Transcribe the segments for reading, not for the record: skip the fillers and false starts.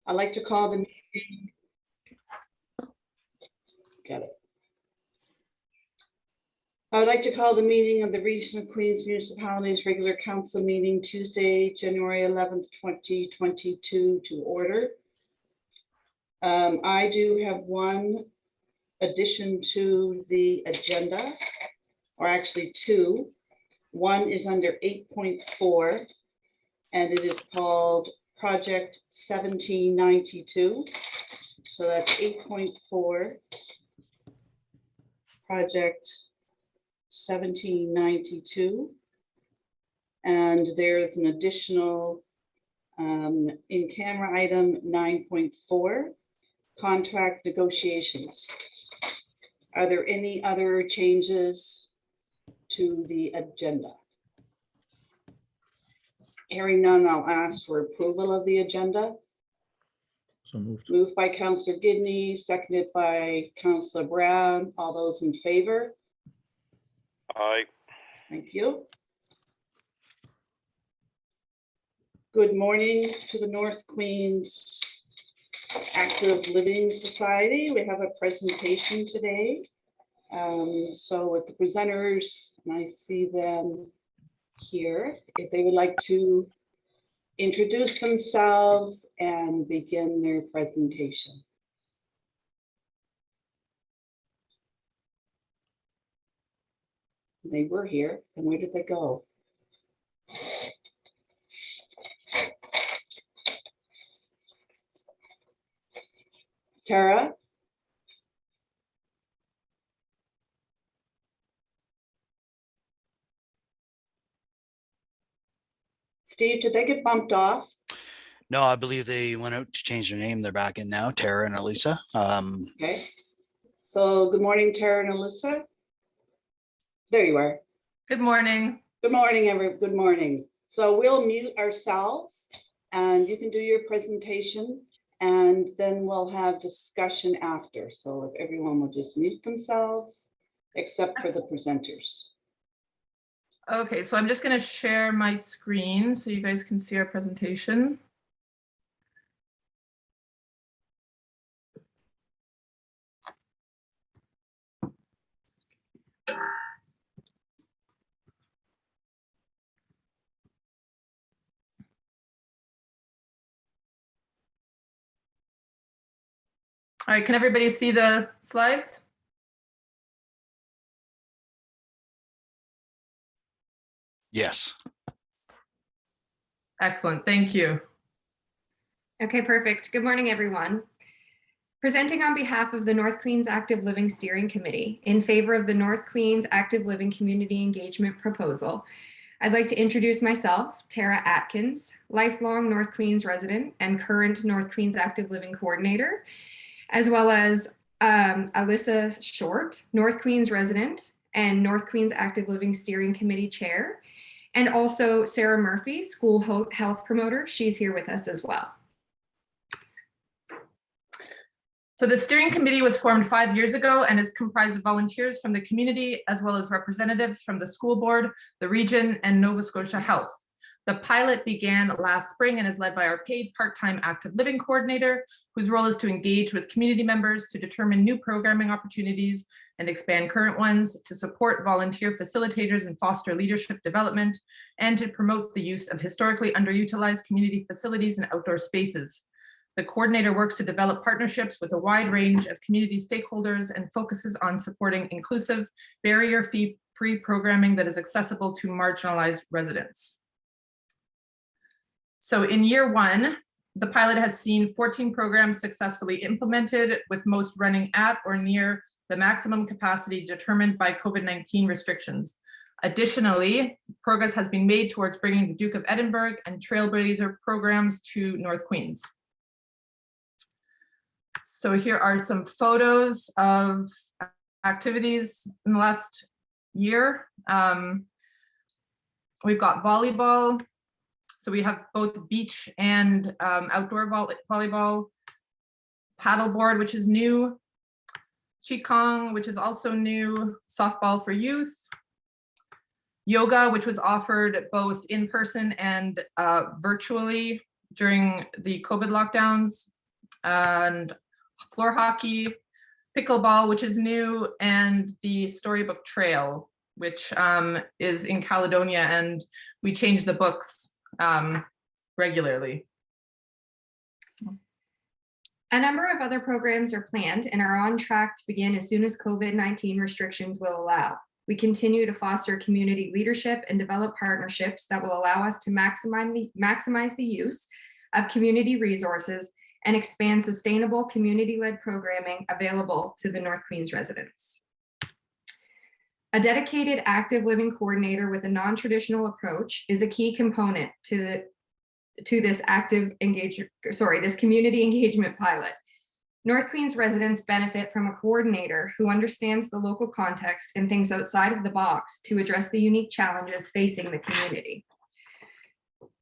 I'd like to call the meeting. Got it. I would like to call the meeting of the Region of Queens Municipalities Regular Council meeting Tuesday, January 11th, 2022 to order. I do have one addition to the agenda, or actually two. One is under 8.4, and it is called Project 1792. So that's 8.4, Project 1792. And there's an additional in-camera item 9.4, contract negotiations. Are there any other changes to the agenda? Hearing none, I'll ask for approval of the agenda. So moved. Moved by Councillor Gidney, seconded by Councillor Brown. All those in favor? Aye. Thank you. Good morning to the North Queens Active Living Society. We have a presentation today. So with the presenters, and I see them here, if they would like to introduce themselves and begin their presentation. They were here, and where did they go? Tara? Steve, did they get bumped off? No, I believe they went out to change their name. They're back in now, Tara and Elisa. Okay. So good morning, Tara and Alyssa. There you are. Good morning. Good morning, good morning. So we'll mute ourselves and you can do your presentation and then we'll have discussion after. So if everyone will just mute themselves, except for the presenters. Okay, so I'm just going to share my screen so you guys can see our presentation. All right, can everybody see the slides? yes. Excellent, thank you. Okay, perfect. Good morning, everyone. Presenting on behalf of the North Queens Active Living Steering Committee in favor of the North Queens Active Living Community Engagement Proposal, I'd like to introduce myself, Tara Atkins, lifelong North Queens resident and current North Queens Active Living Coordinator, as well as Alyssa Short, North Queens resident and North Queens Active Living Steering Committee Chair, and also Sarah Murphy, School Health Promoter. She's here with us as well. So the steering committee was formed 5 years ago and is comprised of volunteers from the community, as well as representatives from the school board, the region, and Nova Scotia Health. The pilot began last spring and is led by our paid part-time active living coordinator, whose role is to engage with community members to determine new programming opportunities and expand current ones, to support volunteer facilitators and foster leadership development, and to promote the use of historically underutilized community facilities and outdoor spaces. The coordinator works to develop partnerships with a wide range of community stakeholders and focuses on supporting inclusive, barrier-free programming that is accessible to marginalized residents. So in year one, the pilot has seen 14 programs successfully implemented, with most running at or near the maximum capacity determined by COVID-19 restrictions. Additionally, progress has been made towards bringing the Duke of Edinburgh and Trailblazer programs to North Queens. So here are some photos of activities in the last year. We've got volleyball. So we have both beach and outdoor volleyball, paddleboard, which is new, Qigong, which is also new, softball for youth, yoga, which was offered both in person and virtually during the COVID lockdowns, and floor hockey, pickleball, which is new, and the Storybook Trail, which is in Caledonia, and we change the books regularly. A number of other programs are planned and are on track to begin as soon as COVID-19 restrictions will allow. We continue to foster community leadership and develop partnerships that will allow us to maximize the use of community resources and expand sustainable community-led programming available to the North Queens residents. A dedicated active living coordinator with a non-traditional approach is a key component to this community engagement pilot. North Queens residents benefit from a coordinator who understands the local context and thinks outside of the box to address the unique challenges facing the community.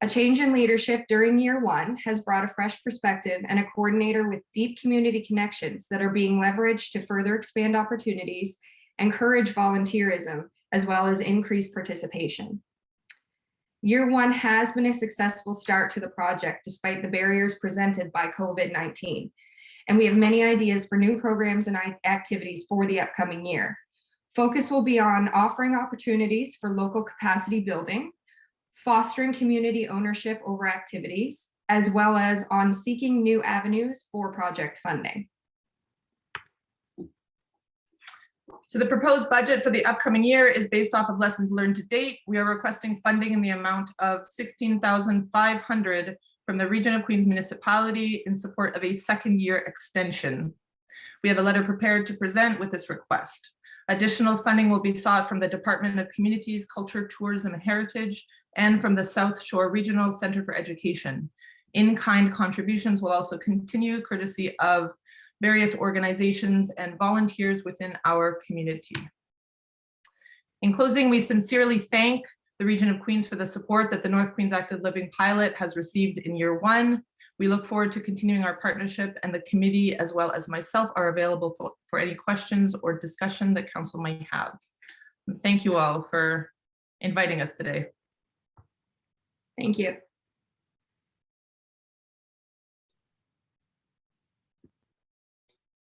A change in leadership during year one has brought a fresh perspective and a coordinator with deep community connections that are being leveraged to further expand opportunities, encourage volunteerism, as well as increase participation. Year one has been a successful start to the project despite the barriers presented by COVID-19. And we have many ideas for new programs and activities for the upcoming year. Focus will be on offering opportunities for local capacity building, fostering community ownership over activities, as well as on seeking new avenues for project funding. So the proposed budget for the upcoming year is based off of lessons learned to date. We are requesting funding in the amount of $16,500 from the Region of Queens Municipality in support of a second year extension. We have a letter prepared to present with this request. Additional funding will be sought from the Department of Communities, Culture, Tourism, and Heritage, and from the South Shore Regional Center for Education. In-kind contributions will also continue courtesy of various organizations and volunteers within our community. In closing, we sincerely thank the Region of Queens for the support that the North Queens Active Living Pilot has received in year one. We look forward to continuing our partnership, and the committee, as well as myself, are available for any questions or discussion that council might have. Thank you all for inviting us today. Thank you.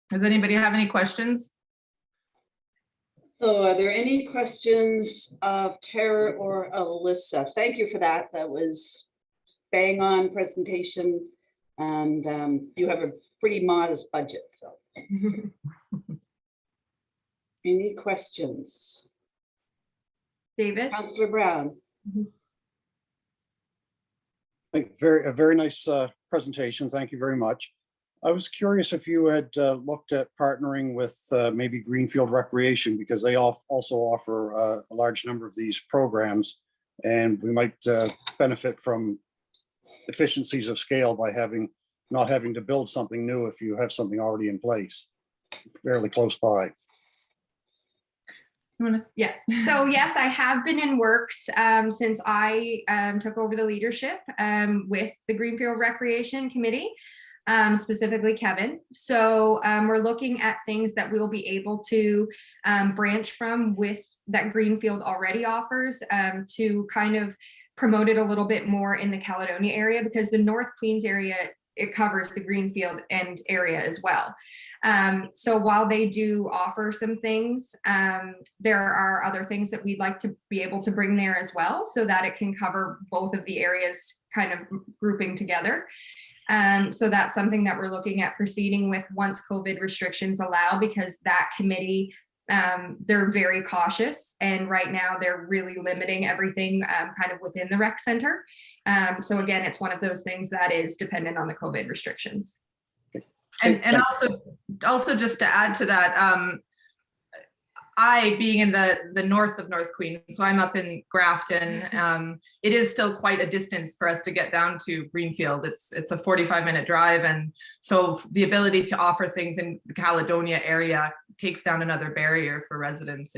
Does anybody have any questions? So are there any questions of Tara or Alyssa? Thank you for that. That was bang on presentation, and you have a pretty modest budget, so. Any questions? David? Councillor Brown. A very nice presentation. Thank you very much. I was curious if you had looked at partnering with maybe Greenfield Recreation, because they also offer a large number of these programs, and we might benefit from efficiencies of scale by not having to build something new if you have something already in place, fairly close by. Yeah, so yes, I have been in works since I took over the leadership with the Greenfield Recreation Committee, specifically Kevin. So we're looking at things that we'll be able to branch from with that Greenfield already offers to kind of promote it a little bit more in the Caledonia area, because the North Queens area, it covers the Greenfield and area as well. So while they do offer some things, there are other things that we'd like to be able to bring there as well, so that it can cover both of the areas kind of grouping together. So that's something that we're looking at proceeding with once COVID restrictions allow, because that committee, they're very cautious, and right now they're really limiting everything kind of within the rec center. So again, it's one of those things that is dependent on the COVID restrictions. And also just to add to that, I being in the north of North Queens, so I'm up in Grafton, it is still quite a distance for us to get down to Greenfield. It's a 45-minute drive, and so the ability to offer things in the Caledonia area takes down another barrier for residents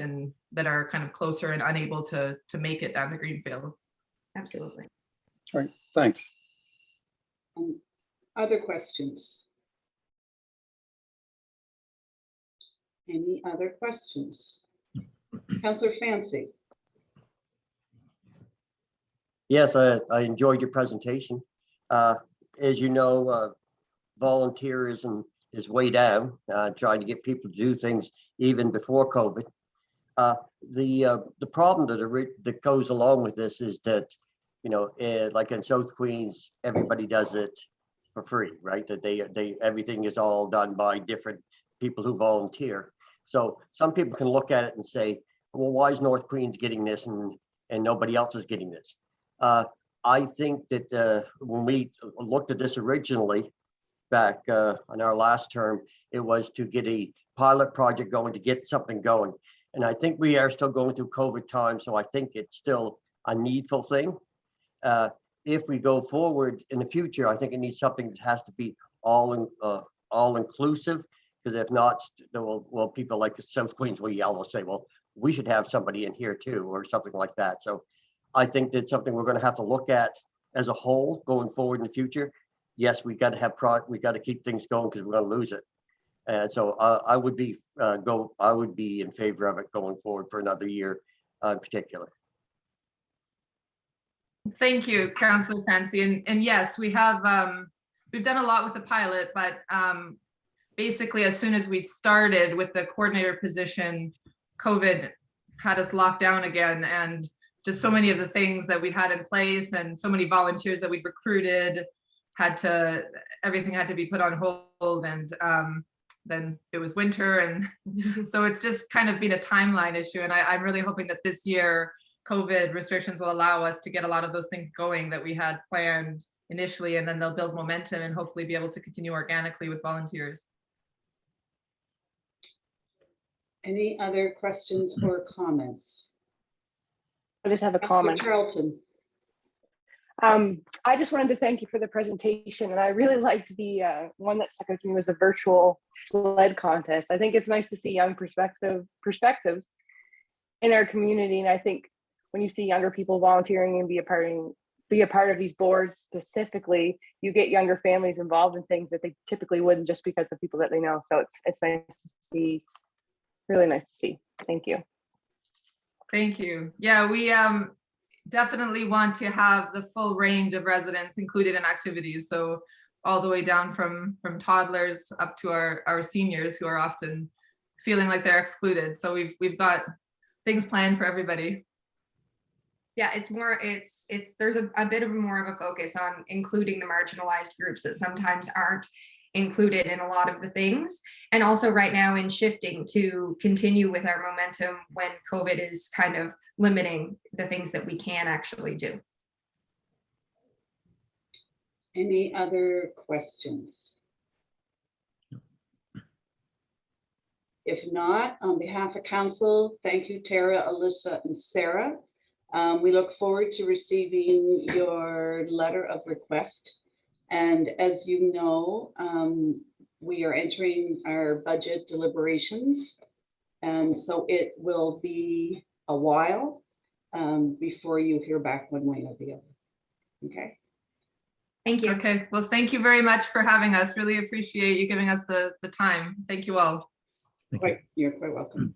that are kind of closer and unable to make it down to Greenfield. Absolutely. All right, thanks. Other questions? Any other questions? Councillor Fancy. Yes, I enjoyed your presentation. As you know, volunteerism is way down, trying to get people to do things even before COVID. The problem that goes along with this is that, you know, like in South Queens, everybody does it for free, right? That they everything is all done by different people who volunteer. So some people can look at it and say, well, why is North Queens getting this and nobody else is getting this? I think that when we looked at this originally back on our last term, it was to get a pilot project going, to get something going. And I think we are still going through COVID time, so I think it's still a needful thing. If we go forward in the future, I think it needs something that has to be all inclusive, because if not, well, people like South Queens will yell and say, well, we should have somebody in here too, or something like that. So I think that's something we're going to have to look at as a whole going forward in the future. Yes, we got to have we got to keep things going because we're going to lose it. And so I would be in favor of it going forward for another year in particular. Thank you, Councillor Fancy. And yes, we have we've done a lot with the pilot, but basically as soon as we started with the coordinator position, COVID had us locked down again, and just so many of the things that we had in place and so many volunteers that we'd recruited everything had to be put on hold, and then it was winter, and so it's just kind of been a timeline issue. And I'm really hoping that this year COVID restrictions will allow us to get a lot of those things going that we had planned initially, and then they'll build momentum and hopefully be able to continue organically with volunteers. Any other questions or comments? I just have a Councillor comment. Charlton. I just wanted to thank you for the presentation, and I really liked the one that stuck out to me was the virtual sled contest. I think it's nice to see young perspectives in our community, and I think when you see younger people volunteering and be a part of these boards specifically, you get younger families involved in things that they typically wouldn't, just because of people that they know. So it's nice to see, really nice to see. Thank you. Thank you. Yeah, we definitely want to have the full range of residents included in activities. So all the way down from toddlers up to our seniors who are often feeling like they're excluded. So we've got things planned for everybody. Yeah, there's a bit of more of a focus on including the marginalized groups that sometimes aren't included in a lot of the things. And also right now in shifting to continue with our momentum when COVID is kind of limiting the things that we can actually do. Any other questions? If not, on behalf of council, thank you, Tara, Alyssa, and Sarah. We look forward to receiving your letter of request. And as you know, we are entering our budget deliberations. And so it will be a while before you hear back one way or the other. Okay. Thank you. Okay, well, thank you very much for having us. Really appreciate you giving us the time. Thank you all. You're quite welcome.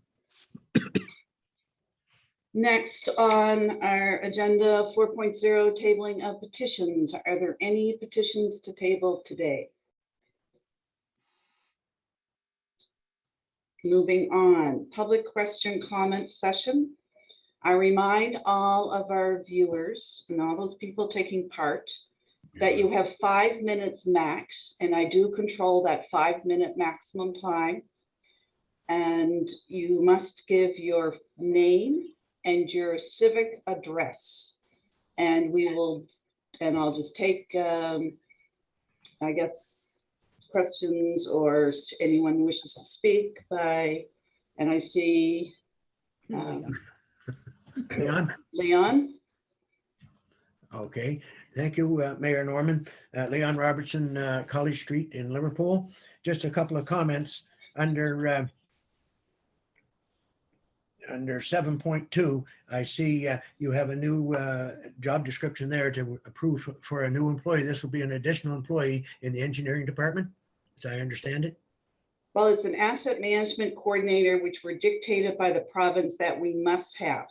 Next on our agenda, 4.0, tabling of petitions. Are there any petitions to table today? Moving on, public question comment session. I remind all of our viewers and all those people taking part that you have 5 minutes max, and I do control that 5-minute maximum time. And you must give your name and your civic address, and I'll just take, I guess, questions or anyone who wishes to speak by, and I see Leon. Okay, thank you, Mayor Norman. Leon Robertson, College Street in Liverpool. Just a couple of comments under 7.2, I see you have a new job description there to approve for a new employee. This will be an additional employee in the engineering department, as I understand it. Well, it's an asset management coordinator, which were dictated by the province that we must have.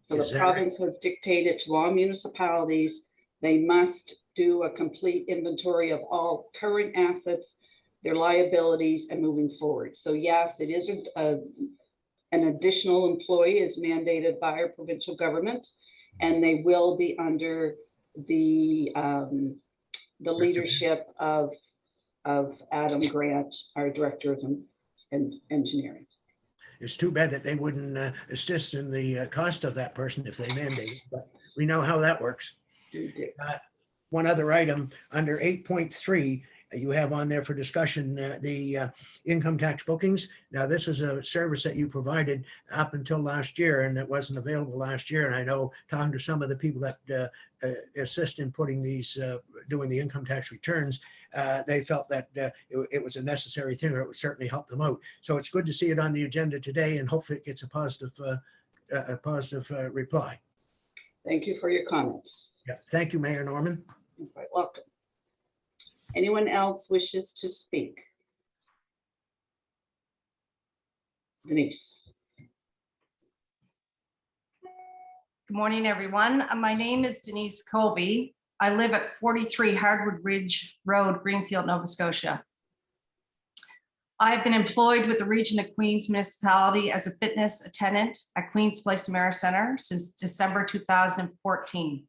So the province has dictated to all municipalities, they must do a complete inventory of all current assets, their liabilities, and moving forward. So yes, it is an additional employee is mandated by our provincial government, and they will be under the leadership of Adam Grant, our Director of Engineering. It's too bad that they wouldn't assist in the cost of that person if they mandate it, but we know how that works. One other item under 8.3, you have on there for discussion the income tax bookings. Now, this is a service that you provided up until last year, and it wasn't available last year. And I know, talking to some of the people that assist in putting these, doing the income tax returns, they felt that it was a necessary thing, or it would certainly help them out. So it's good to see it on the agenda today, and hopefully it gets a positive reply. Thank you for your comments. Yeah, thank you, Mayor Norman. You're quite welcome. Anyone else wishes to speak? Denise. Good morning, everyone. My name is Denise Colby. I live at 43 Hardwood Ridge Road, Greenfield, Nova Scotia. I have been employed with the Region of Queens Municipality as a fitness attendant at Queens Place Americenter since December 2014.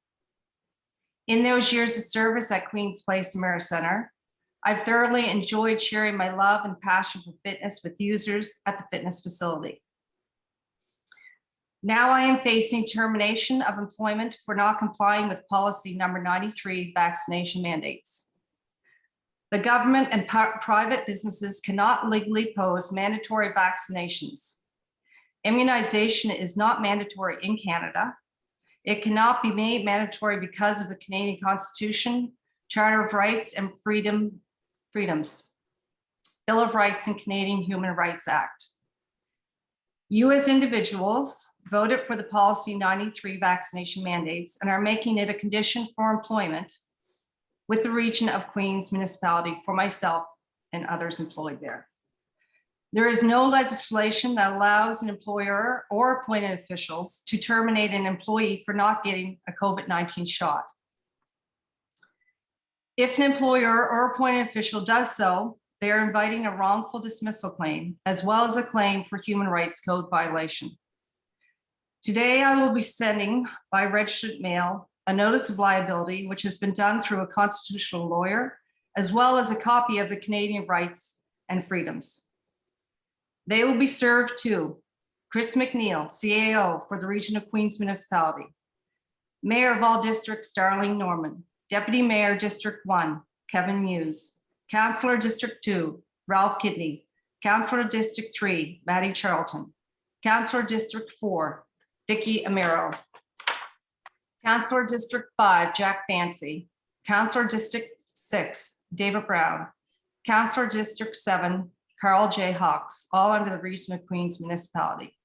In those years of service at Queens Place Americenter, I've thoroughly enjoyed sharing my love and passion for fitness with users at the fitness facility. Now I am facing termination of employment for not complying with policy number 93 vaccination mandates. The government and private businesses cannot legally pose mandatory vaccinations. Immunization is not mandatory in Canada. It cannot be made mandatory because of the Canadian Constitution, Charter of Rights and Freedoms, Bill of Rights and Canadian Human Rights Act. You as individuals voted for the policy 93 vaccination mandates and are making it a condition for employment with the Region of Queens Municipality for myself and others employed there. There is no legislation that allows an employer or appointed officials to terminate an employee for not getting a COVID-19 shot. If an employer or appointed official does so, they are inviting a wrongful dismissal claim, as well as a claim for human rights code violation. Today, I will be sending by registered mail a notice of liability, which has been done through a constitutional lawyer, as well as a copy of the Canadian Rights and Freedoms. They will be served to Chris McNeil, CAO for the Region of Queens Municipality, Mayor of all districts, Darlene Norman, Deputy Mayor District 1, Kevin Muse, Councillor District 2, Ralph Kidney, Councillor District 3, Maddie Charlton, Councillor District 4, Vicky Amaro, Councillor District 5, Jack Fancy, Councillor District 6, David Brown, Councillor District 7, Carl J. Hawks, all under the Region of Queens Municipality.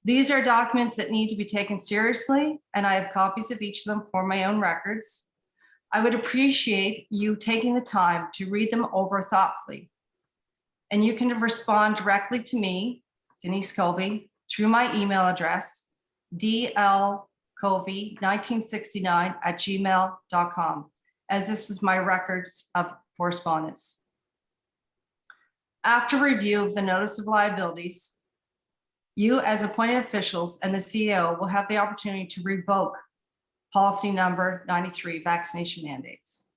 These are documents that need to be taken seriously, and I have copies of each of them for my own records. I would appreciate you taking the time to read them over thoughtfully. And you can respond directly to me, Denise Colby, through my email address, dlcovey1969@gmail.com, as this is my records of correspondence. After review of the notice of liabilities, you as appointed officials and the CEO will have the opportunity to revoke policy number 93 vaccination mandates.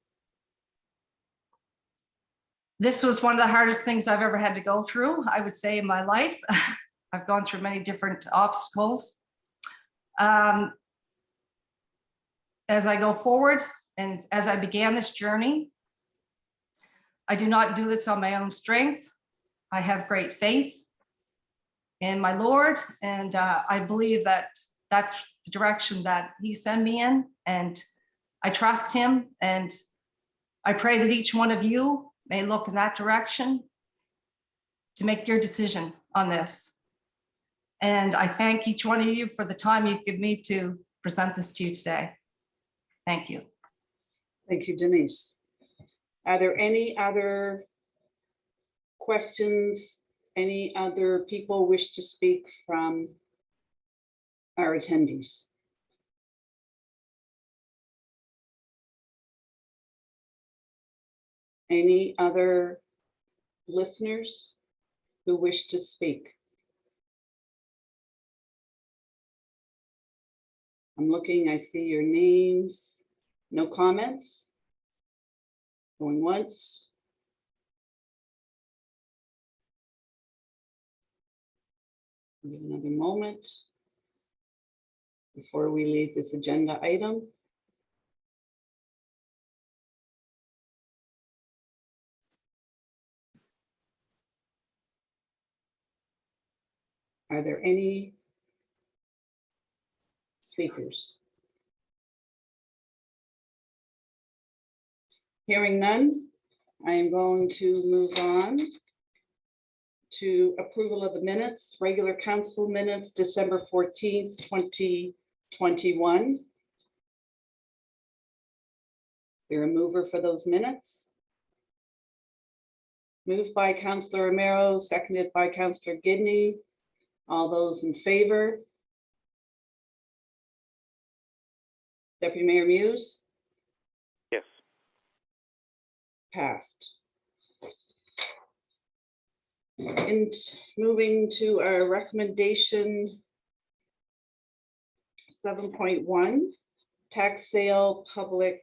This was one of the hardest things I've ever had to go through, I would say, in my life. I've gone through many different obstacles. As I go forward and as I began this journey, I do not do this on my own strength. I have great faith in my Lord, and I believe that that's the direction that He sent me in, and I trust Him, and I pray that each one of you may look in that direction to make your decision on this. And I thank each one of you for the time you give me to present this to you today. Thank you. Thank you, Denise. Are there any other questions? Any other people wish to speak from our attendees? Any other listeners who wish to speak? I'm looking, I see your names. No comments? Going once? Give another moment before we leave this agenda item. Are there any speakers? Hearing none, I am going to move on to approval of the minutes, regular council minutes, December 14th, 2021. There a mover for those minutes? Moved by Councillor Romero, seconded by Councillor Gidney. All those in favor? Deputy Mayor Muse? Yes. Passed. And moving to our recommendation 7.1, tax sale public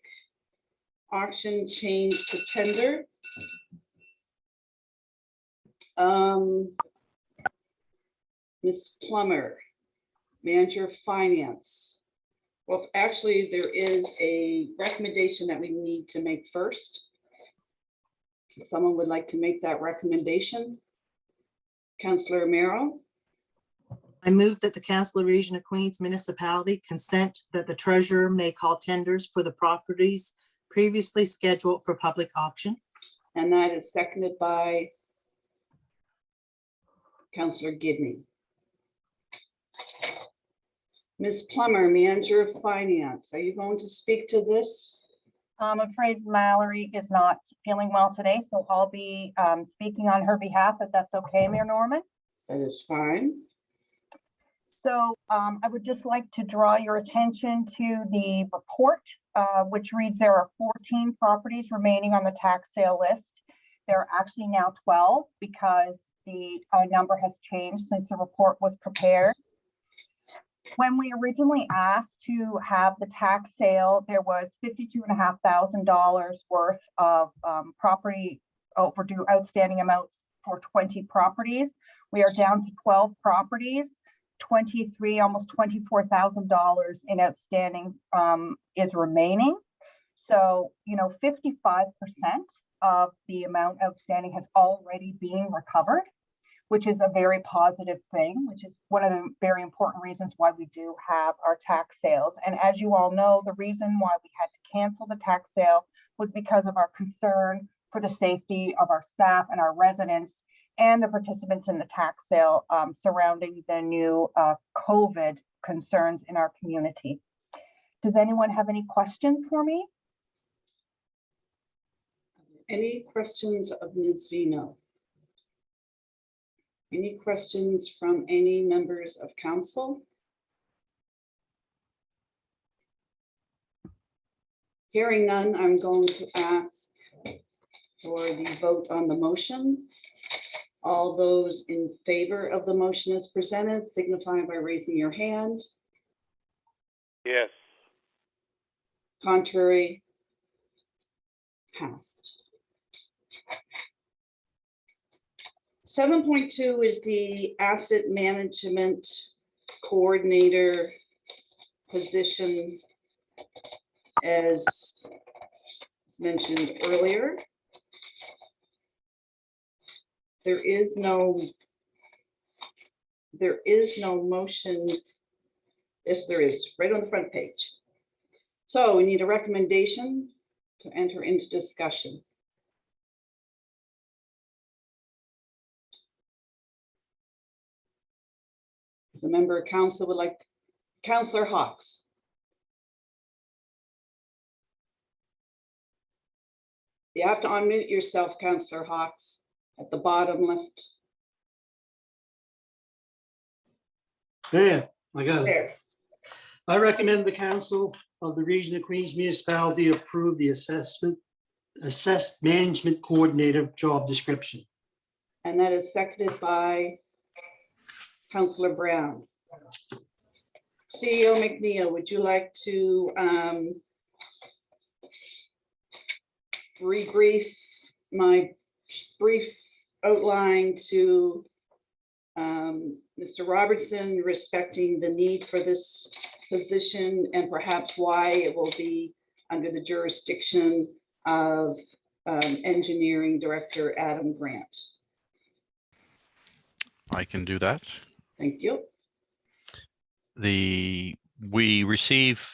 auction change to tender. Ms. Plummer, Manager of Finance. Well, actually, there is a recommendation that we need to make first. Someone would like to make that recommendation? Councillor Romero? I move that the Council of Region of Queens Municipality consent that the treasurer may call tenders for the properties previously scheduled for public auction. And that is seconded by Councillor Gidney. Ms. Plummer, Manager of Finance, are you going to speak to this? I'm afraid Mallory is not feeling well today, so I'll be speaking on her behalf, if that's okay, Mayor Norman. That is fine. So I would just like to draw your attention to the report, which reads there are 14 properties remaining on the tax sale list. There are actually now 12 because the number has changed since the report was prepared. When we originally asked to have the tax sale, there was $52,500 worth of property overdue outstanding amounts for 20 properties. We are down to 12 properties. 23, almost $24,000 in outstanding is remaining. So, 55% of the amount outstanding has already been recovered, which is a very positive thing, which is one of the very important reasons why we do have our tax sales. And as you all know, the reason why we had to cancel the tax sale was because of our concern for the safety of our staff and our residents and the participants in the tax sale surrounding the new COVID concerns in our community. Does anyone have any questions for me? Any questions of Ms. Vino? Any questions from any members of council? Hearing none, I'm going to ask for the vote on the motion. All those in favor of the motion as presented, signify by raising your hand. Yes. Contrary? Passed. 7.2 is the asset management coordinator position, as mentioned earlier. There is no motion. Yes, there is, right on the front page. So we need a recommendation to enter into discussion. The member of council would like, Councillor Hawks. You have to unmute yourself, Councillor Hawks, at the bottom left. Yeah, I got it. There. I recommend the Council of the Region of Queens Municipality approve the assessment assessed management coordinator job description. And that is seconded by Councillor Brown. CEO McNeil, would you like to rebrief my brief outline to Mr. Robertson respecting the need for this position and perhaps why it will be under the jurisdiction of Engineering Director Adam Grant? I can do that. Thank you. We receive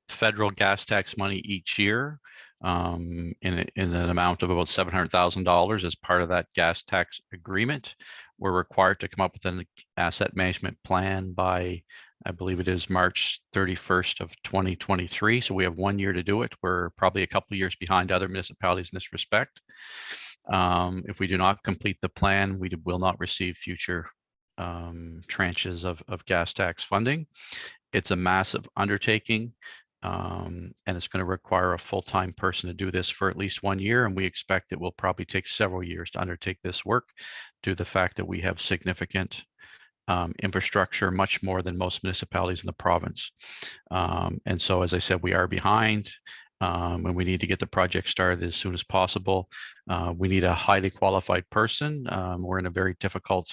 federal gas tax money each year in an amount of about $700,000 as part of that gas tax agreement. We're required to come up with an asset management plan by, I believe it is March 31st of 2023. So we have 1 year to do it. We're probably a couple of years behind other municipalities in this respect. If we do not complete the plan, we will not receive future tranches of gas tax funding. It's a massive undertaking, and it's going to require a full-time person to do this for at least 1 year, and we expect it will probably take several years to undertake this work due to the fact that we have significant infrastructure, much more than most municipalities in the province. And so, as I said, we are behind. And we need to get the project started as soon as possible. We need a highly qualified person. We're in a very difficult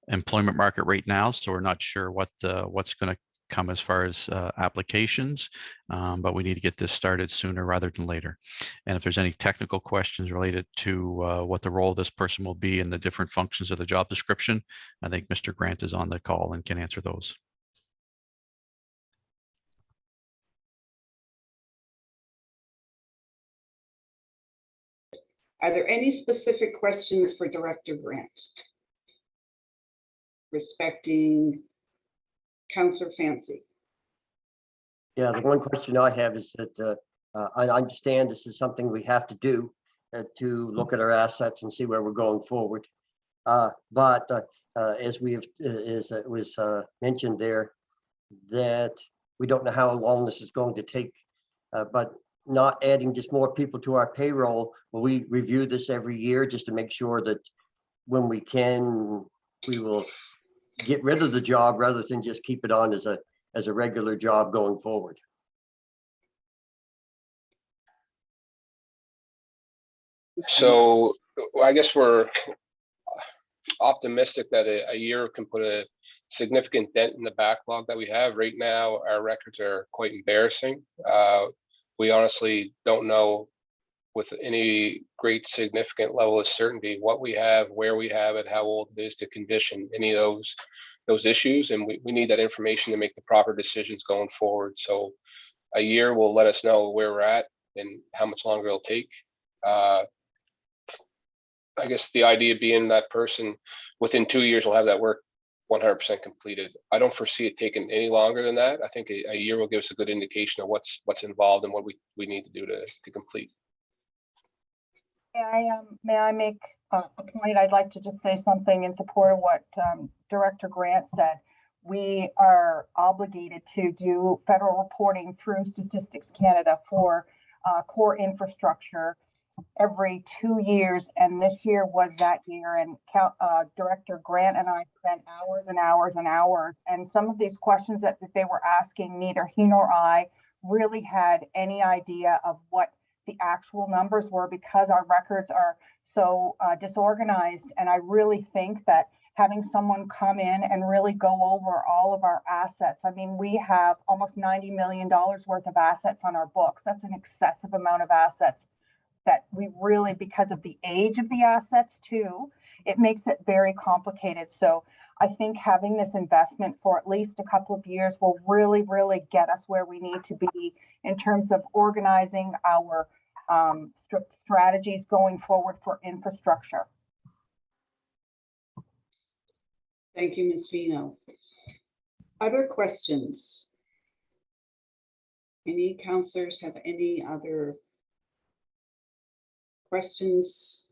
employment market right now, so we're not sure what's going to come as far as applications, but we need to get this started sooner rather than later. And if there's any technical questions related to what the role of this person will be and the different functions of the job description, I think Mr. Grant is on the call and can answer those. Are there any specific questions for Director Grant respecting Councillor Fancy? Yeah, the one question I have is that I understand this is something we have to do to look at our assets and see where we're going forward. But as it was mentioned there, that we don't know how long this is going to take, but not adding just more people to our payroll. Will we review this every year just to make sure that when we can, we will get rid of the job rather than just keep it on as a regular job going forward? So I guess we're optimistic that a year can put a significant dent in the backlog that we have. Right now, our records are quite embarrassing. We honestly don't know with any great significant level of certainty what we have, where we have it, how old it is, the condition, any of those issues. And we need that information to make the proper decisions going forward. So a year will let us know where we're at and how much longer it'll take. I guess the idea being that person within 2 years will have that work 100% completed. I don't foresee it taking any longer than that. I think a year will give us a good indication of what's involved and what we need to do to complete. May I make a point? I'd like to just say something in support of what Director Grant said. We are obligated to do federal reporting through Statistics Canada for core infrastructure every 2 years, and this year was that year. And Director Grant and I spent hours and hours and hours, and some of these questions that they were asking, neither he nor I really had any idea of what the actual numbers were because our records are so disorganized. And I really think that having someone come in and really go over all of our assets. I mean, we have almost $90 million worth of assets on our books. That's an excessive amount of assets that we really, because of the age of the assets too, it makes it very complicated. So I think having this investment for at least a couple of years will really, really get us where we need to be in terms of organizing our strategies going forward for infrastructure. Thank you, Ms. Vino. Other questions? Any councillors have any other questions?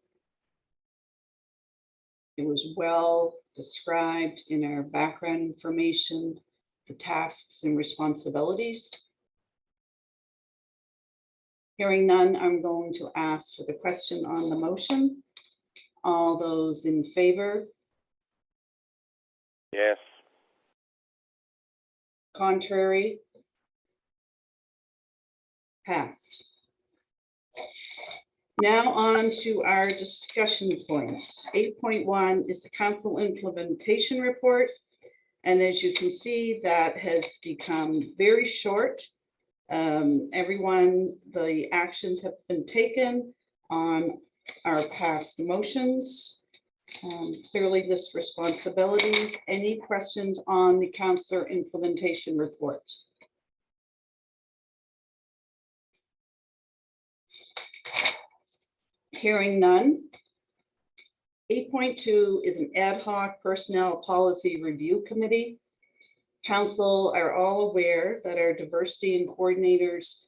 It was well described in our background information, the tasks and responsibilities. Hearing none, I'm going to ask for the question on the motion. All those in favor, Yes. contrary? Passed. Now on to our discussion points. 8.1 is the council implementation report. And as you can see, that has become very short. Everyone, the actions have been taken on our past motions. Clearly list responsibilities. Any questions on the councillor implementation report? Hearing none. 8.2 is an ad hoc personnel policy review committee. Council are all aware that our diversity and coordinators,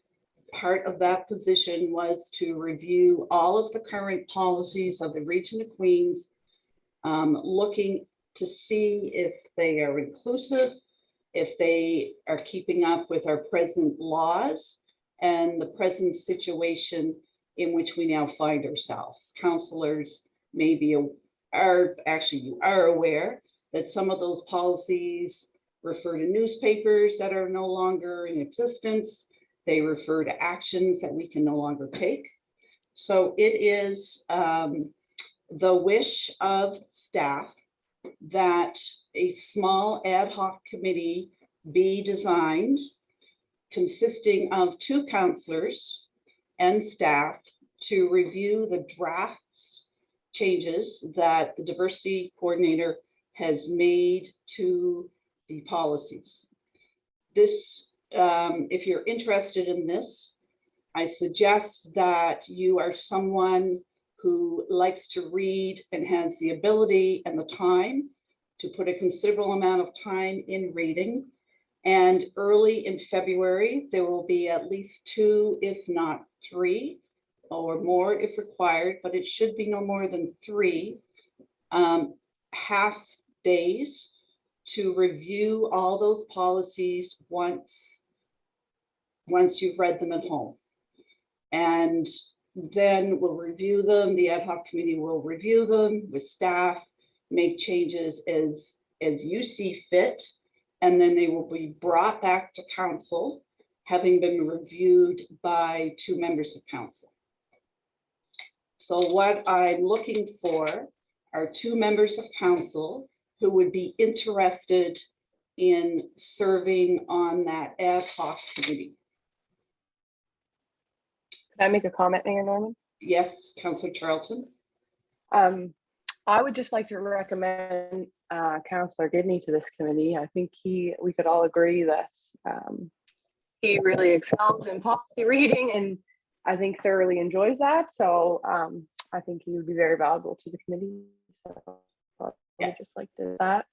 part of that position was to review all of the current policies of the Region of Queens, looking to see if they are inclusive, if they are keeping up with our present laws and the present situation in which we now find ourselves. Councillors maybe you are aware that some of those policies refer to newspapers that are no longer in existence. They refer to actions that we can no longer take. So it is the wish of staff that a small ad hoc committee be designed consisting of 2 councillors and staff to review the drafts changes that the diversity coordinator has made to the policies. This, if you're interested in this, I suggest that you are someone who likes to read and has the ability and the time to put a considerable amount of time in reading. And early in February, there will be at least 2, if not 3, or more if required, but it should be no more than 3 half days to review all those policies once you've read them at home. And then we'll review them. The ad hoc committee will review them with staff, make changes as you see fit, and then they will be brought back to council, having been reviewed by 2 members of council. So what I'm looking for are 2 members of council who would be interested in serving on that ad hoc committee. Can I make a comment, Mayor Norman? Yes, Councillor Charlton. I would just like to recommend Councillor Gidney to this committee. I think we could all agree that he really excels in policy reading and I think thoroughly enjoys that. So I think he would be very valuable to the committee. So I would just like to that.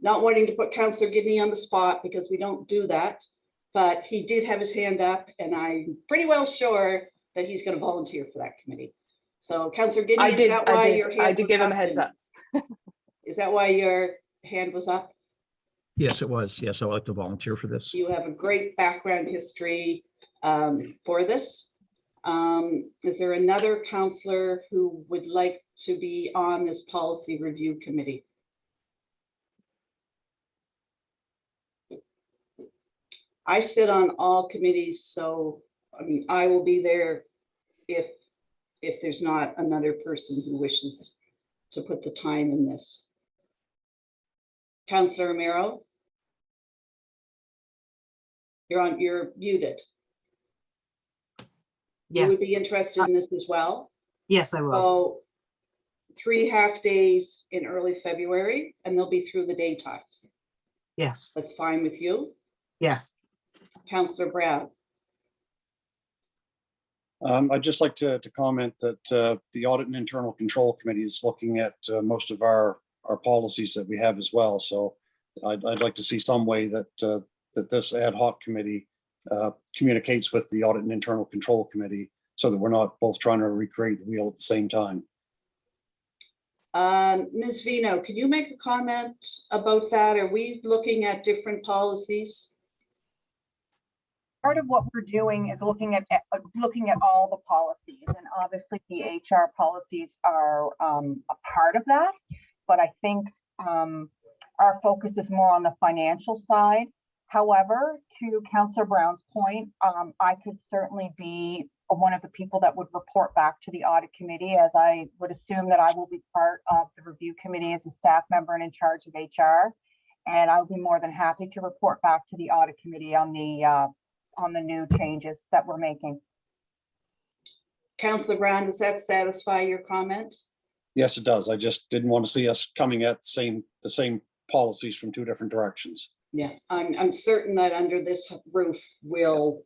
Not wanting to put Councillor Gidney on the spot because we don't do that, but he did have his hand up and I'm pretty well sure that he's going to volunteer for that committee. So Councillor Gidney, is that why your hand I did was give him a up heads and- up. Is that why your hand was up? Yes, it was. Yes, I would like to volunteer for this. You have a great background history for this. Is there another councillor who would like to be on this policy review committee? I sit on all committees, so I mean, I will be there if there's not another person who wishes to put the time in this. Councillor Romero? You're muted. You would Yes, be interested in this as well? yes, I will. So 3 half days in early February, and they'll be through the daytimes. Yes, That's fine with you? yes. Councillor Brown? I'd just like to comment that the Audit and Internal Control Committee is looking at most of our policies that we have as well. So I'd like to see some way that that this ad hoc committee communicates with the Audit and Internal Control Committee so that we're not both trying to recreate the wheel at the same time. Ms. Vino, can you make a comment about that? Are we looking at different policies? part of what we're doing is looking at all the policies, and obviously the HR policies are a part of that. But I think our focus is more on the financial side. However, to Councillor Brown's point, I could certainly be one of the people that would report back to the audit committee, as I would assume that I will be part of the review committee as a staff member and in charge of HR. And I'll be more than happy to report back to the audit committee on the new changes that we're making. Councillor Brown, does that satisfy your comment? Yes, it does. I just didn't want to see us coming at the same policies from two different directions. Yeah, I'm certain that under this roof we'll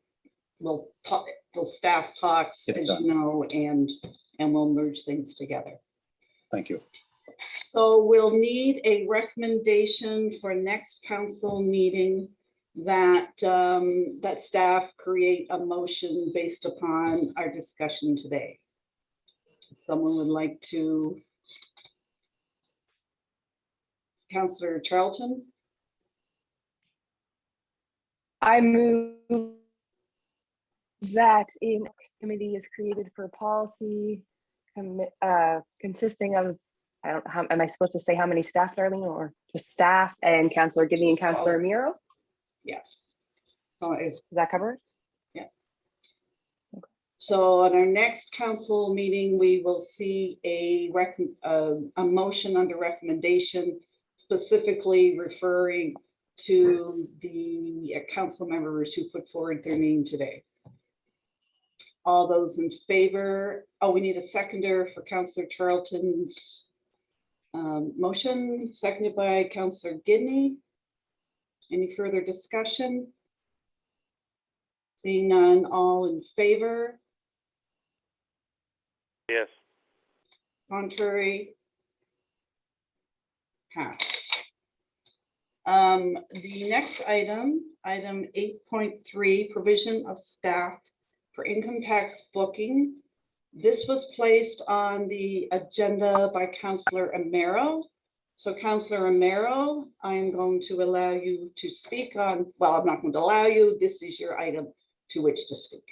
staff talks, Get it as done. you know, and we'll merge things together. Thank you. So we'll need a recommendation for next council meeting that that staff create a motion based upon our discussion today. If someone would like to. Councillor Charlton. I move that a committee is created for policy consisting of, I don't know, how am I supposed to say how many staff, Darlene, or just staff and Councillor Gidney and Councillor Miro? Yeah. Does that cover it? Yeah. Okay. So at our next council meeting, we will see a motion under recommendation, specifically referring to the council members who put forward their name today. All those in favor? Oh, we need a seconder for Councillor Charlton's motion, seconded by Councillor Gidney. Any further discussion? Seeing none, all in favor? Yes. Contrary? Passed. The next item 8.3, provision of staff for income tax booking. This was placed on the agenda by Councillor Amaro. So Councillor Amaro, I am going to allow you to speak on, well, I'm not going to allow you, this is your item to which to speak.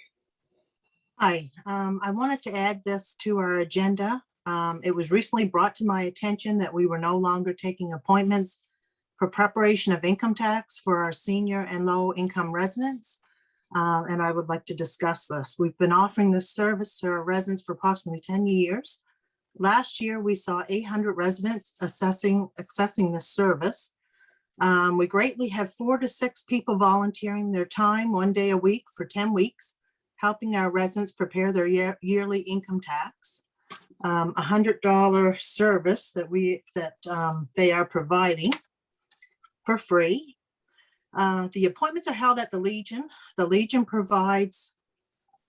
Hi, I wanted to add this to our agenda. It was recently brought to my attention that we were no longer taking appointments for preparation of income tax for our senior and low income residents. And I would like to discuss this. We've been offering this service to our residents for approximately 10 years. Last year, we saw 800 residents accessing this service. We greatly have 4 to 6 people volunteering their time 1 day a week for 10 weeks, helping our residents prepare their yearly income tax. $100 service that they are providing for free. The appointments are held at the Legion. The Legion provides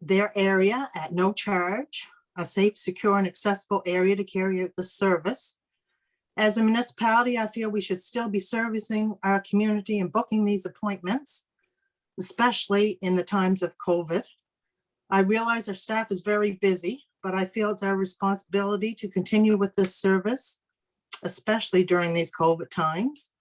their area at no charge, a safe, secure, and accessible area to carry out the service. As a municipality, I feel we should still be servicing our community and booking these appointments, especially in the times of COVID. I realize our staff is very busy, but I feel it's our responsibility to continue with this service, especially during these COVID times.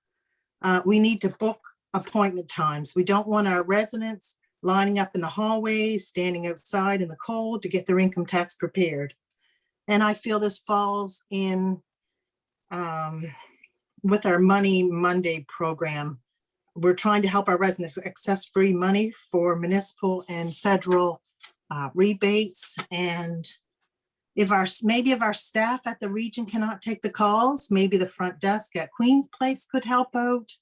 We need to book appointment times. We don't want our residents lining up in the hallways, standing outside in the cold to get their income tax prepared. And I feel this falls in with our Money Monday program. We're trying to help our residents access free money for municipal and federal rebates. And if our staff at the region cannot take the calls, maybe the front desk at Queen's Place could help out,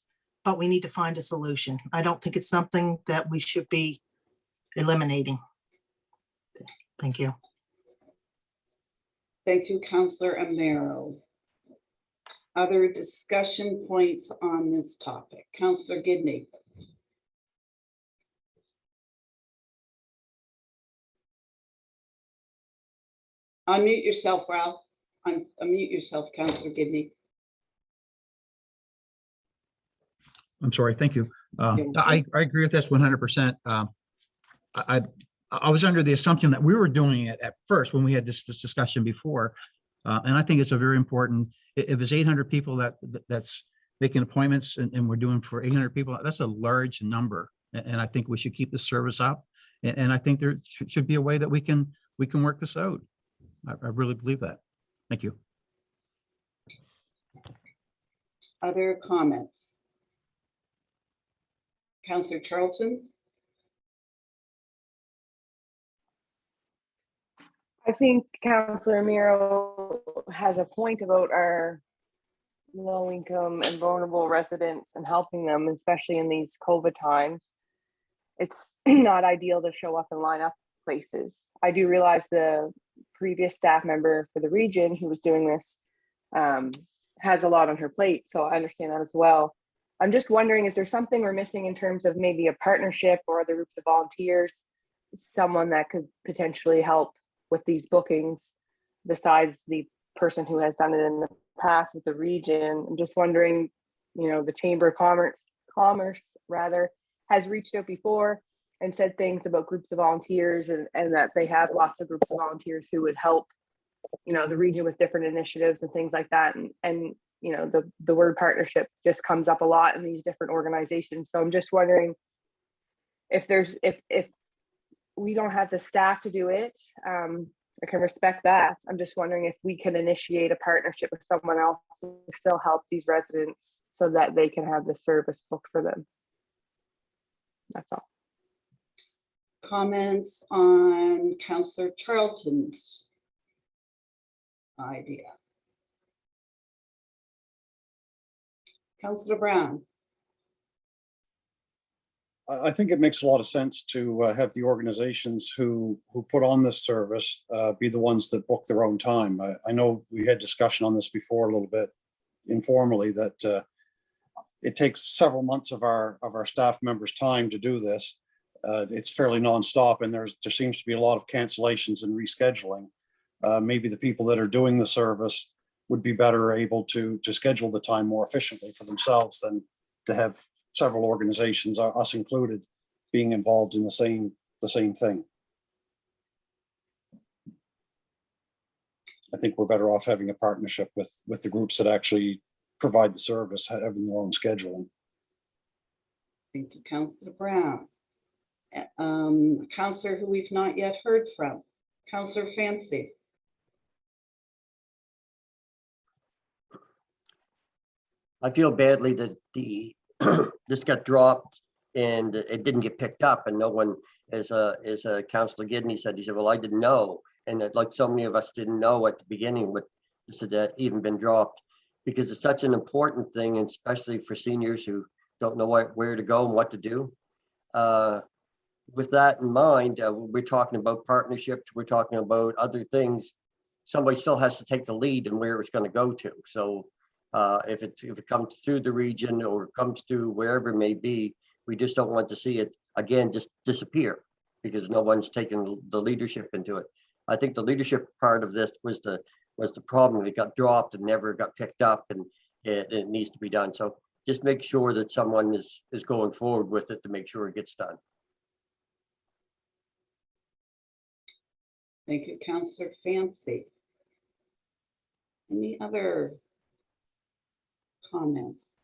but we need to find a solution. I don't think it's something that we should be eliminating. Thank you. Thank you, Councillor Amaro. Other discussion points on this topic? Councillor Gidney. Unmute yourself, Ralph. Unmute yourself, Councillor Gidney. I'm sorry, thank you. I agree with this 100%. I was under the assumption that we were doing it at first when we had this discussion before. And I think it's a very important, if it's 800 people that's making appointments and we're doing for 800 people, that's a large number. And I think we should keep the service up. And I think there should be a way that we can work this out. I really believe that. Thank you. Other comments? Councillor Charlton? I think Councillor Miro has a point about our low income and vulnerable residents and helping them, especially in these COVID times. It's not ideal to show up and line up places. I do realize the previous staff member for the region who was doing this has a lot on her plate, so I understand that as well. I'm just wondering, is there something we're missing in terms of maybe a partnership or other groups of volunteers, someone that could potentially help with these bookings besides the person who has done it in the past with the region? I'm just wondering, you know, the Chamber of Commerce rather has reached out before and said things about groups of volunteers and that they have lots of groups of volunteers who would help, you know, the region with different initiatives and things like that. And you know, the word partnership just comes up a lot in these different organizations. So I'm just wondering if we don't have the staff to do it, I can respect that. I'm just wondering if we can initiate a partnership with someone else to still help these residents so that they can have the service booked for them. That's all. Comments on Councillor Charlton's idea? Councillor Brown? I think it makes a lot of sense to have the organizations who put on this service be the ones that book their own time. I know we had discussion on this before a little bit informally that it takes several months of our staff members' time to do this. It's fairly nonstop, and there seems to be a lot of cancellations and rescheduling. Maybe the people that are doing the service would be better able to schedule the time more efficiently for themselves than to have several organizations, us included, being involved in the same thing. I think we're better off having a partnership with the groups that actually provide the service, having their own scheduling. Thank you, Councillor Brown. Councillor who we've not yet heard from, Councillor Fancy. I feel badly that this got dropped and it didn't get picked up, and no one, as Councillor Gidney said, he said, well, I didn't know. And like so many of us didn't know at the beginning what this had even been dropped, because it's such an important thing, and especially for seniors who don't know where to go and what to do. With that in mind, we're talking about partnerships, we're talking about other things. Somebody still has to take the lead in where it's going to go to. So if it comes through the region or comes through wherever it may be, we just don't want to see it again just disappear because no one's taken the leadership into it. I think the leadership part of this was the problem. It got dropped and never got picked up, and it needs to be done. So just make sure that someone is going forward with it to make sure it gets done. Thank you, Councillor Fancy. Any other comments?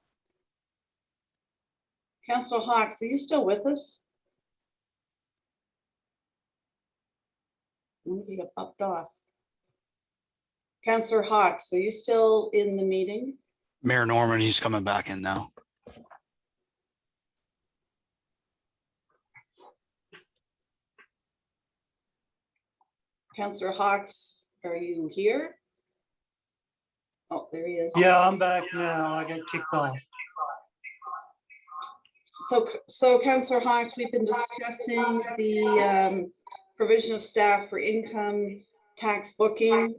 Councillor Hawks, are you still with us? Maybe you popped off. Councillor Hawks, are you still in the meeting? Mayor Norman, he's coming back in now. Councillor Hawks, are you here? Oh, there he is. Yeah, I'm back now. I got kicked off. So Councillor Hawks, we've been discussing the provision of staff for income tax booking.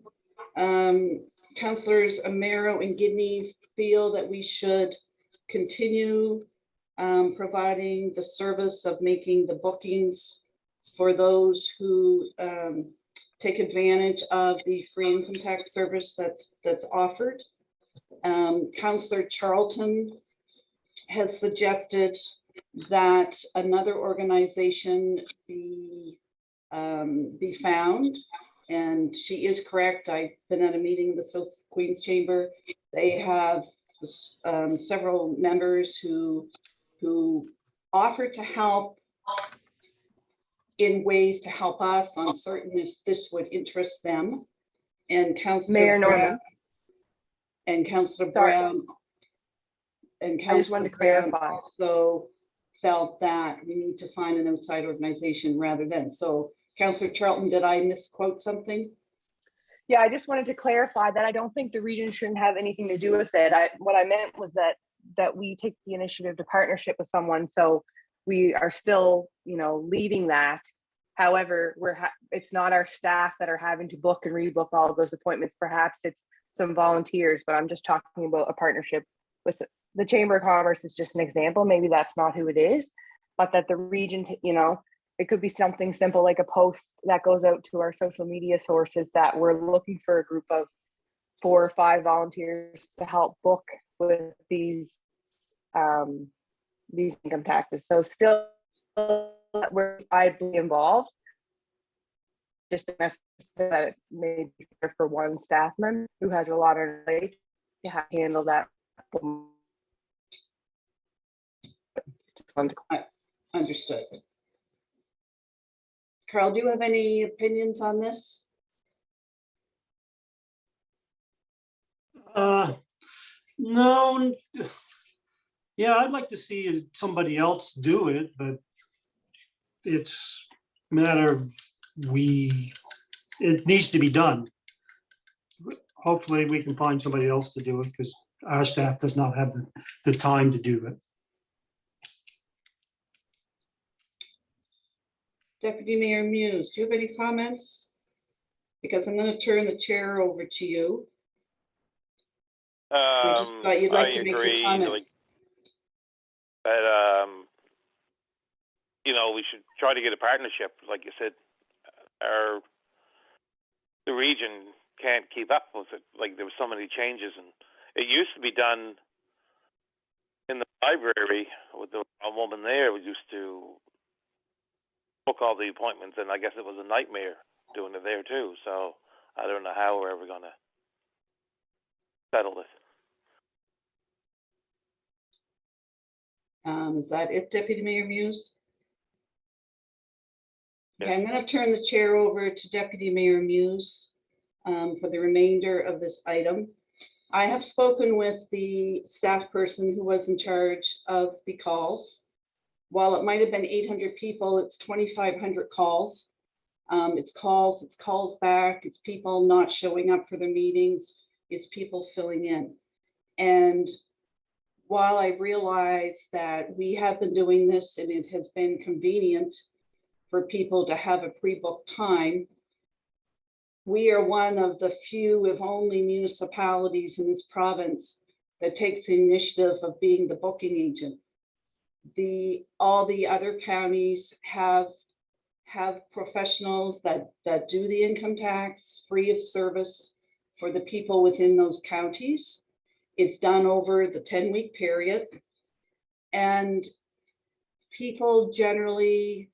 Councillors Amaro and Gidney feel that we should continue providing the service of making the bookings for those who take advantage of the free income tax service that's offered. Councillor Charlton has suggested that another organization be found, and she is correct. I've been at a meeting of the South Queen's Chamber. They have several members who offered to help in ways to help us on certain if this would interest them. And Mayor Councillor Brown Norman. and Councillor Sorry. Brown and I just wanted Councillor to Brown clarify. also felt that we need to find an outside organization rather than. So Councillor Charlton, did I misquote something? Yeah, I just wanted to clarify that I don't think the region shouldn't have anything to do with it. What I meant was that we take the initiative to partnership with someone. So we are still, leading that. However, it's not our staff that are having to book and rebook all of those appointments. Perhaps it's some volunteers, but I'm just talking about a partnership with the Chamber of Commerce is just an example. Maybe that's not who it is, but that the region, it could be something simple like a post that goes out to our social media sources that we're looking for a group of 4 or 5 volunteers to help book with these income taxes. So still we're widely involved. Just a message that it may be fair for one staff member who has a lot on their plate to handle that. Understood. Carl, do you have any opinions on this? No. Yeah, I'd like to see somebody else do it, but it's a matter of it needs to be done. Hopefully we can find somebody else to do it because our staff does not have the time to do it. Deputy Mayor Muse, do you have any comments? Because I'm going to turn the chair over to you. I just thought you'd like I to make your agree, comments. that, we should try to get a partnership. Like you said, the region can't keep up with it. Like there were so many changes, and it used to be done in the library with a woman there. We used to book all the appointments, and I guess it was a nightmare doing it there too. So I don't know how we're ever going to settle this. Is that it, Deputy Mayor Muse? Okay, I'm going to turn the chair over to Deputy Mayor Muse for the remainder of this item. I have spoken with the staff person who was in charge of the calls. While it might have been 800 people, it's 2,500 calls. It's calls back, it's people not showing up for their meetings, it's people filling in. And while I realize that we have been doing this and it has been convenient for people to have a pre-booked time, we are one of the few, if only, municipalities in this province that takes the initiative of being the booking agent. All the other counties have professionals that do the income tax free of service for the people within those counties. It's done over the 10-week period. And people generally,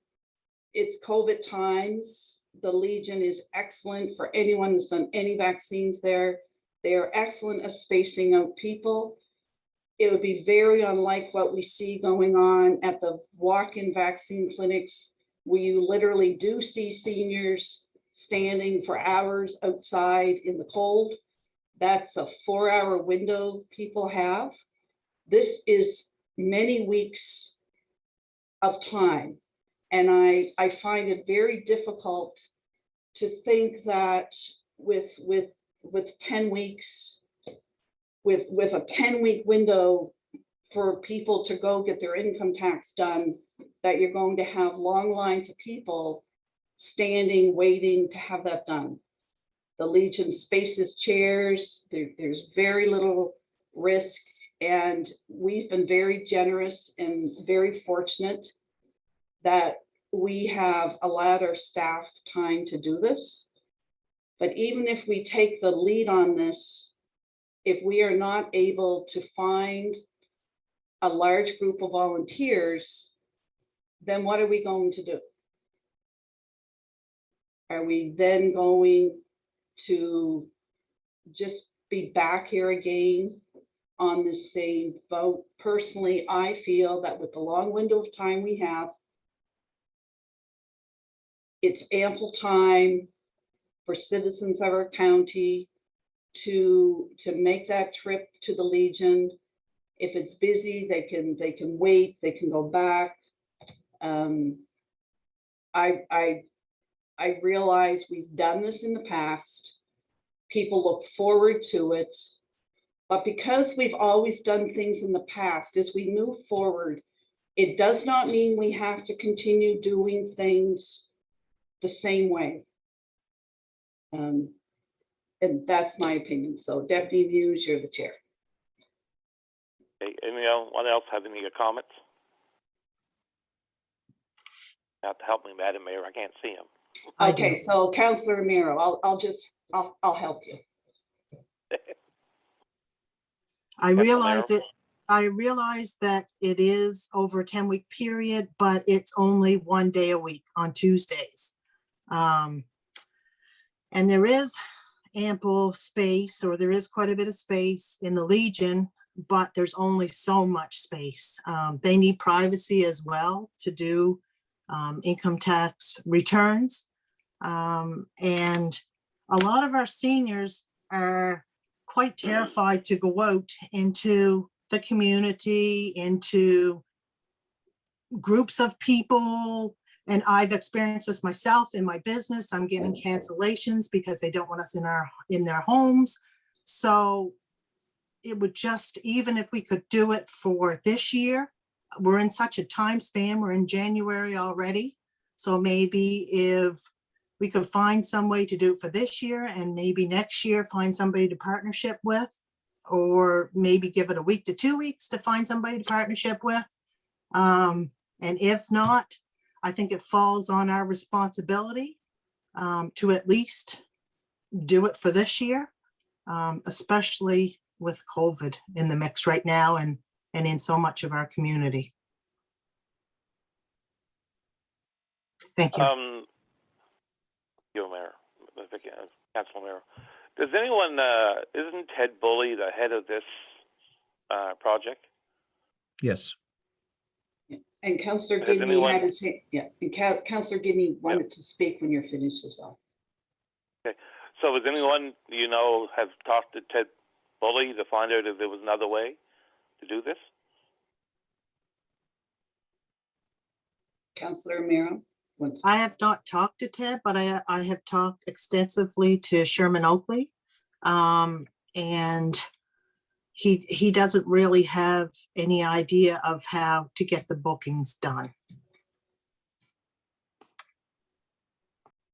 it's COVID times. The Legion is excellent for anyone who's done any vaccines there. They are excellent at spacing out people. It would be very unlike what we see going on at the walk-in vaccine clinics, where you literally do see seniors standing for hours outside in the cold. That's a 4-hour window people have. This is many weeks of time. And I find it very difficult to think that with 10 weeks, with a 10-week window for people to go get their income tax done, that you're going to have long lines of people standing, waiting to have that done. The Legion spaces chairs, there's very little risk, and we've been very generous and very fortunate that we have allowed our staff time to do this. But even if we take the lead on this, if we are not able to find a large group of volunteers, then what are we going to do? Are we then going to just be back here again on the same vote. Personally, I feel that with the long window of time we have, it's ample time for citizens of our county to make that trip to the Legion. If it's busy, they can wait, they can go back. I realize we've done this in the past. People look forward to it. But because we've always done things in the past, as we move forward, it does not mean we have to continue doing things the same way. And that's my opinion. So Deputy Muse, you're the chair. Okay, anyone else have any comments? You have to help me, Madam Mayor. I can't see him. Okay, so Councillor Romero, I'll help you. I realize that it is over a 10-week period, but it's only one day a week on Tuesdays. And there is ample space, or there is quite a bit of space in the Legion, but there's only so much space. They need privacy as well to do income tax returns. And a lot of our seniors are quite terrified to go out into the community, into groups of people. And I've experienced this myself in my business. I'm getting cancellations because they don't want us in their homes. So it would just, even if we could do it for this year, we're in such a time span, we're in January already. So maybe if we could find some way to do it for this year, and maybe next year find somebody to partnership with, or maybe give it a week to 2 weeks to find somebody to partnership with. And if not, I think it falls on our responsibility to at least do it for this year, especially with COVID in the mix right now and in so much of our community. Thank you. Mayor, Councilor Mayor. Does anyone, isn't Ted Bully the head of this project? Yes. And Councillor Has Gidney anyone- had to take, yeah, and Councillor Gidney wanted to speak when you're finished as well. Okay, so has anyone, have talked to Ted Bully to find out if there was another way to do this? Councillor Romero? I have not talked to Ted, but I have talked extensively to Sherman Oakley. And he doesn't really have any idea of how to get the bookings done.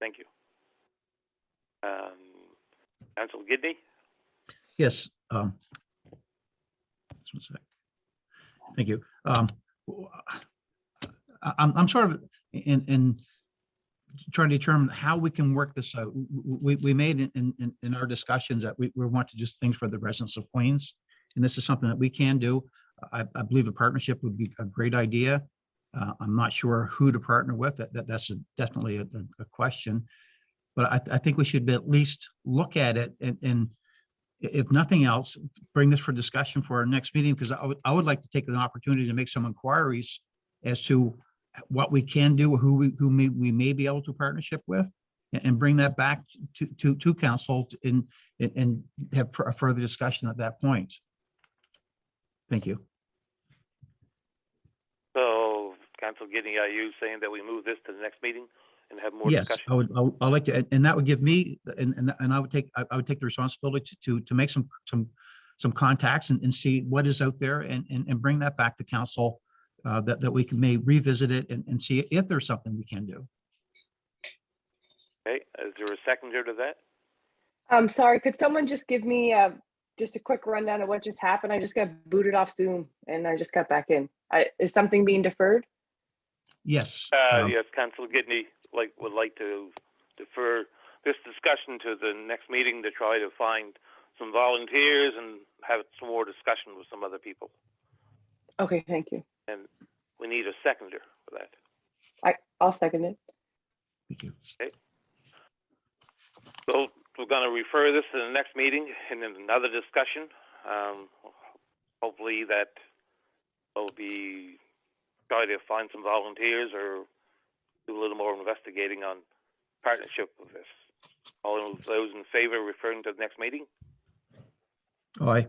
Thank you. Councilor Gidney? Yes. Just one sec. Thank you. I'm sort of in trying to determine how we can work this out. We made in our discussions that we want to do things for the residents of Queens, and this is something that we can do. I believe a partnership would be a great idea. I'm not sure who to partner with. That's definitely a question, but I think we should at least look at it and if nothing else, bring this for discussion for our next meeting, because I would like to take an opportunity to make some inquiries as to what we can do, who we may be able to partnership with, and bring that back to council and have a further discussion at that point. Thank you. So, Councilor Gidney, are you saying that we move this to the next meeting and have more Yes, discussion? I'd like to, and that would give me, and I would take the responsibility to make some contacts and see what is out there and bring that back to council, that we may revisit it and see if there's something we can do. Okay, is there a seconder to that? I'm sorry, could someone just give me just a quick rundown of what just happened? I just got booted off Zoom and I just got back in. Is something being deferred? Yes. Yes, Councilor Gidney would like to defer this discussion to the next meeting to try to find some volunteers and have some more discussion with some other people. Okay, thank you. And we need a seconder for that. I'll second it. Thank you. Okay. So we're going to refer this to the next meeting and then another discussion. hopefully that will be try to find some volunteers or do a little more investigating on partnership with this. All of those in favor referring to the next meeting? Aye.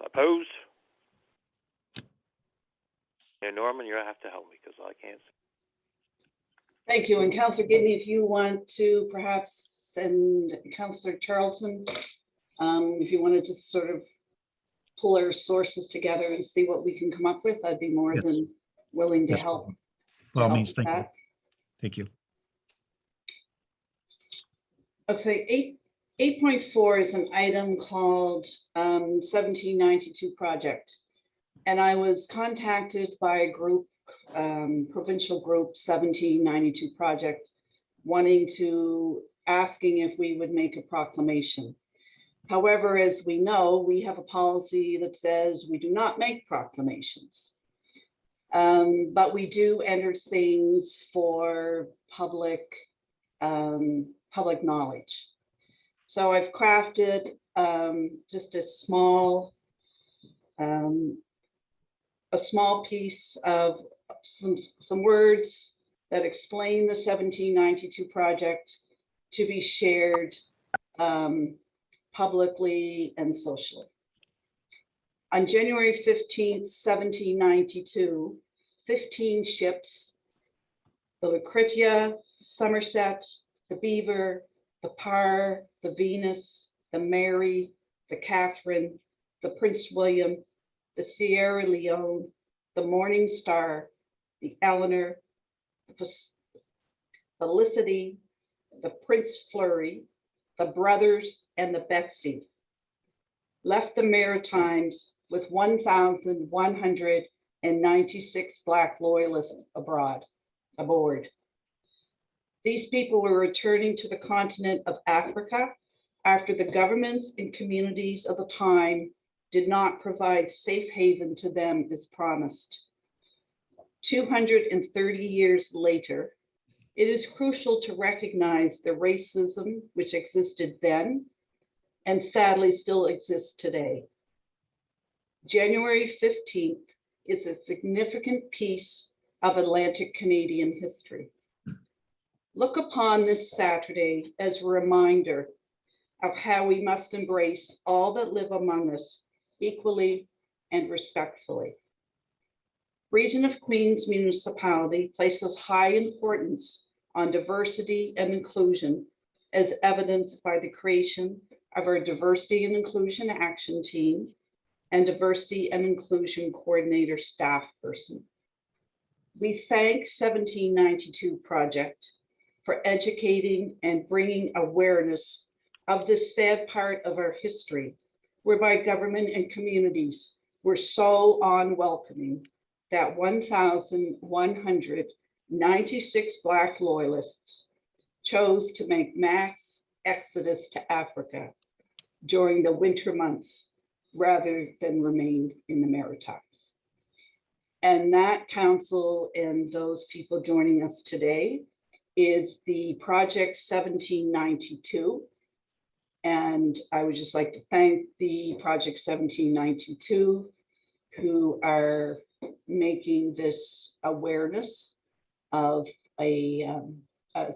Opposed? Yeah, Norman, you have to help me because I can't. Thank you. And Councillor Gidney, if you want to perhaps send Councillor Charlton, if you wanted to sort of pull our sources together and see what we can come up with, I'd be more Yes. than willing to Yes. help. By all help means, with thank you. that. Thank you. Okay, 8.4 is an item called 1792 project. And I was contacted by a group, provincial group 1792 project, asking if we would make a proclamation. However, as we know, we have a policy that says we do not make proclamations. But we do enter things for public knowledge. So I've crafted just a small piece of some words that explain the 1792 project to be shared publicly and socially. On January 15th, 1792, 15 ships, the Lucretia, Somerset, the Beaver, the Par, the Venus, the Mary, the Catherine, the Prince William, the Sierra Leone, the Morning Star, the Eleanor, the Felicity, the Prince Fleury, the Brothers, and the Betsy left the Maritimes with 1,196 Black loyalists aboard. These people were returning to the continent of Africa after the governments and communities of the time did not provide safe haven to them as promised. 230 years later, it is crucial to recognize the racism which existed then and sadly still exists today. January 15th is a significant piece of Atlantic Canadian history. Look upon this Saturday as a reminder of how we must embrace all that live among us equally and respectfully. Region of Queens Municipality places high importance on diversity and inclusion as evidenced by the creation of our Diversity and Inclusion Action Team and Diversity and Inclusion Coordinator staff person. We thank 1792 Project for educating and bringing awareness of this sad part of our history, whereby government and communities were so unwelcoming that 1,196 Black loyalists chose to make mass exodus to Africa during the winter months rather than remain in the Maritimes. And that council and those people joining us today is the Project 1792. And I would just like to thank the Project 1792 who are making this awareness of a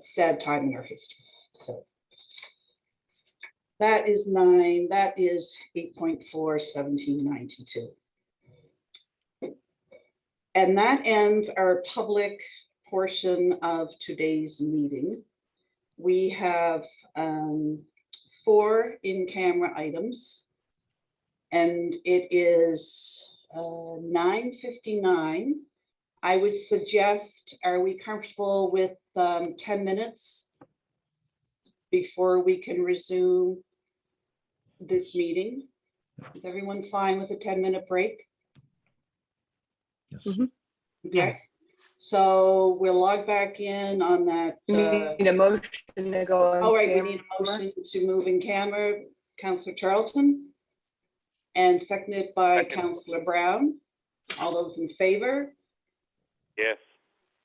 sad time in our history. So that is 8.4, 1792. And that ends our public portion of today's meeting. We have 4 in-camera items, and it is 9:59. I would suggest, are we comfortable with 10 minutes before we can resume this meeting? Is everyone fine with a 10-minute break? Yes. Yes. So we'll log back in on that. We need a motion to go. on All right, we need a camera. motion to move in camera, Councillor Charlton, and seconded by Second. Councillor Brown. All those in favor? Yes.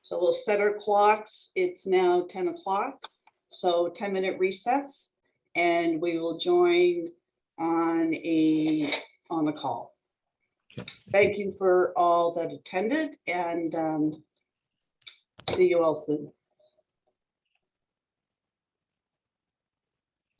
So we'll set our clocks. It's now 10 o'clock. So 10-minute recess, and we will join on a call. Okay. Thank you for all that attended, and see you all soon.